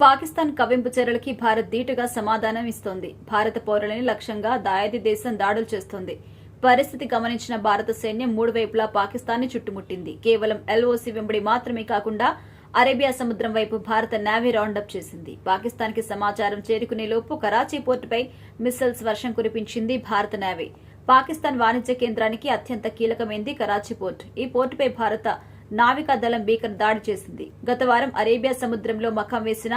పాకిస్తాన్ కవ్వింపు చర్యలకి భారత్ ధీటుగా సమాధానం ఇస్తోంది. భారత పౌరులని లక్ష్యంగా దాయాది దేశం దాడులు చేస్తోంది. పరిస్థితి గమనించిన భారత సైన్యం మూడు వైపులా పాకిస్తాన్ ని చుట్టుముట్టింది. కేవలం ఎల్ఓసి వెంబడి మాత్రమే కాకుండా అరేబియా సముద్రం వైపు భారత నేవీ రౌండప్ చేసింది. పాకిస్తాన్ కి సమాచారం చేరుకునేలోపు కరాచీ పోర్టుపై మిస్సైల్స్ వర్షం కురిపించింది భారత నేవీ. పాకిస్తాన్ వాణిజ్య కేంద్రానికి అత్యంత కీలకమైంది కరాచీ పోర్టు. ఈ పోర్టుపై భారత నావికా దళం భీకర దాడి చేసింది. గత వారం అరేబియా సముద్రంలో మకాం వేసిన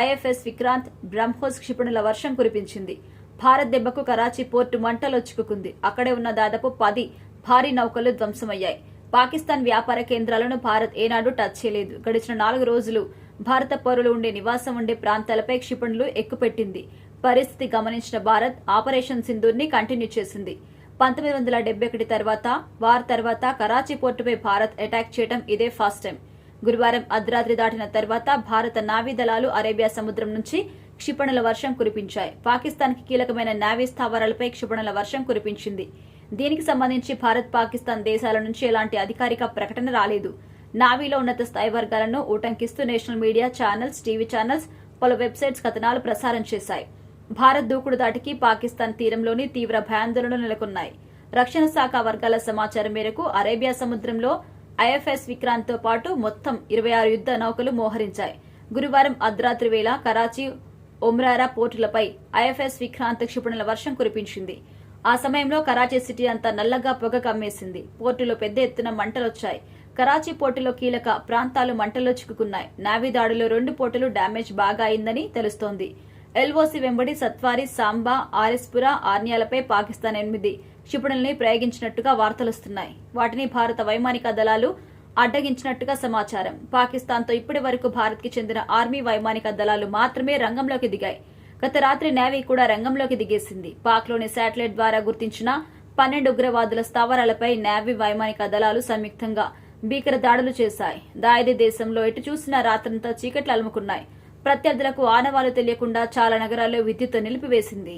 ఐఎఫ్ఎస్ విక్రాంత్ బ్రహ్మోస్ క్షిపణుల వర్షం కురిపించింది. భారత్ దెబ్బకు కరాచీ పోర్టు మంటలో చిక్కుకుంది. అక్కడే ఉన్న దాదాపు 10 భారీ నౌకలు ధ్వంసమయ్యాయి. పాకిస్తాన్ వ్యాపార కేంద్రాలను భారత్ ఏనాడు టచ్ చేయలేదు. గడిచిన 4 రోజులు భారత పౌరులు ఉండే నివాసం ఉండే ప్రాంతాలపై క్షిపణులు ఎక్కుపెట్టింది. పరిస్థితి గమనించిన భారత్ ఆపరేషన్ సింధూర్ ని కంటిన్యూ చేసింది. 1971 వార్ తర్వాత కరాచీ పోర్టుపై భారత్ అటాక్ చేయడం ఇదే ఫస్ట్ టైం. గురువారం అర్ధరాత్రి దాటిన తర్వాత భారత నావీ దళాలు అరేబియా సముద్రం నుంచి క్షిపణుల వర్షం కురిపించాయి. పాకిస్తాన్ కి కీలకమైన నావీ స్థావరాలపై క్షిపణుల వర్షం కురిపించింది. దీనికి సంబంధించి భారత్ పాకిస్తాన్ దేశాల నుంచి ఎలాంటి అధికారిక ప్రకటన రాలేదు. నావీలో ఉన్నత స్థాయి వర్గాలను ఉటంకిస్తూ national media channels, TV channels, పలు వెబ్సైట్స్ కథనాలు ప్రసారం చేశాయి. భారత్ దూకుడు దాటికి పాకిస్తాన్ తీరంలోని తీవ్ర భయాందోళనలు నెలకొన్నాయి. రక్షణ శాఖ వర్గాల సమాచారం మేరకు అరేబియా సముద్రంలో ఐఎఫ్ఎస్ విక్రాంత్ తో పాటు మొత్తం 26 యుద్ద నౌకలు మోహరించాయి. గురువారం అర్ధరాత్రి వేళ కరాచీ, ఒమ్రారా పోర్టులపై ఐఎఫ్ఎస్ విక్రాంత్ క్షిపణుల వర్షం కురిపించింది. ఆ సమయంలో కరాచీ సిటీ అంతా నల్లగా పొగ కమ్మేసింది. పోర్టులో పెద్ద ఎత్తున మంటలొచ్చాయి. కరాచీ పోర్టులో కీలక ప్రాంతాలు మంటల్లో చిక్కుకున్నాయి. నావీ దాడిలో 2 పోర్టులు డ్యామేజ్ బాగా అయిందని తెలుస్తోంది. ఎల్ఓసి వెంబడి సత్వారి, సాంబా, ఆర్ఎస్పురా, ఆర్నియాలపై పాకిస్తాన్ 8 క్షిపణుల్ని ప్రయోగించినట్టుగా వార్తలొస్తున్నాయి. వాటిని భారత వైమానిక దళాలు అడ్డగించినట్టుగా సమాచారం. పాకిస్తాన్తో ఇప్పటి వరకు భారత్ కి చెందిన ఆర్మీ వైమానిక దళాలు మాత్రమే రంగంలోకి దిగాయి. గత రాత్రి నేవీ కూడా రంగంలోకి దిగేసింది. పాక్లోని శాటిలైట్ ద్వారా గుర్తించిన 12 ఉగ్రవాదుల స్థావరాలపై నేవీ వైమానిక దళాలు సంయుక్తంగా భీకర దాడులు చేశాయి. దాయాది దేశంలో ఎటు చూసినా రాత్రంతా చీకట్లు అలుముకున్నాయి. ప్రత్యర్థులకు ఆనవాలు తెలియకుండా చాలా నగరాల్లో విద్యుత్ నిలిపివేసింది.